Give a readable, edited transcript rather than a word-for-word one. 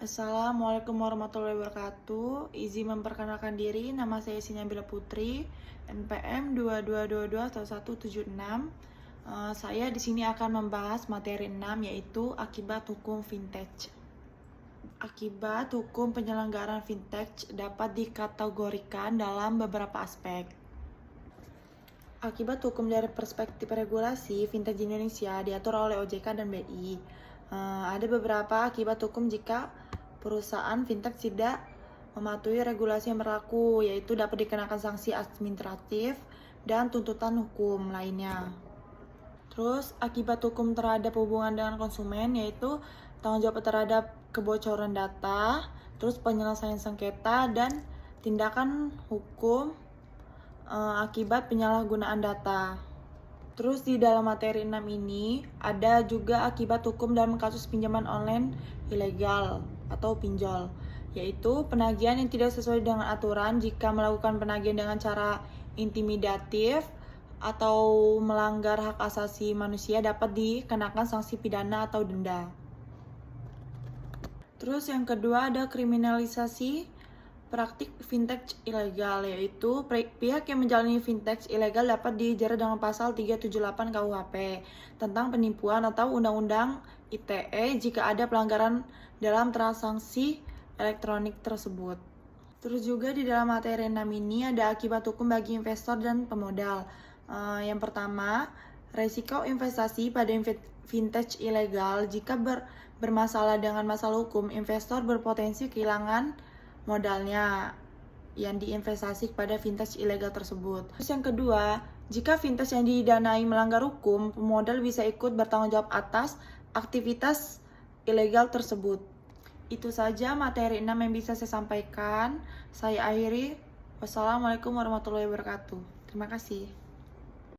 Assalamualaikum warahmatullahi wabarakatuh. Izin memperkenalkan diri, nama saya Sinabila Putri, NPM 22221176. Saya di sini akan membahas materi 6 yaitu akibat hukum vintage. Akibat hukum penyelenggaraan vintage dapat dikategorikan dalam beberapa aspek. Akibat hukum dari perspektif regulasi, vintage di Indonesia diatur oleh OJK dan BI. Ada beberapa akibat hukum jika perusahaan vintage tidak mematuhi regulasi yang berlaku, yaitu dapat dikenakan sanksi administratif dan tuntutan hukum lainnya. Terus akibat hukum terhadap hubungan dengan konsumen yaitu tanggung jawab terhadap kebocoran data, terus penyelesaian sengketa dan tindakan hukum akibat penyalahgunaan data. Terus di dalam materi 6 ini ada juga akibat hukum dalam kasus pinjaman online ilegal atau pinjol, yaitu penagihan yang tidak sesuai dengan aturan jika melakukan penagihan dengan cara intimidatif atau melanggar hak asasi manusia dapat dikenakan sanksi pidana atau denda. Terus yang kedua ada kriminalisasi praktik vintage ilegal, yaitu pihak yang menjalani vintage ilegal dapat dijerat dengan pasal 378 KUHP tentang penipuan atau Undang-Undang ITE jika ada pelanggaran dalam transaksi elektronik tersebut. Terus juga di dalam materi 6 ini ada akibat hukum bagi investor dan pemodal. Yang pertama, resiko investasi pada vintage ilegal jika bermasalah dengan masalah hukum, investor berpotensi kehilangan modalnya yang diinvestasi pada vintage ilegal tersebut. Terus yang kedua, jika vintage yang didanai melanggar hukum, pemodal bisa ikut bertanggung jawab atas aktivitas ilegal tersebut. Itu saja materi 6 yang bisa saya sampaikan. Saya akhiri. Wassalamualaikum warahmatullahi wabarakatuh. Terima kasih.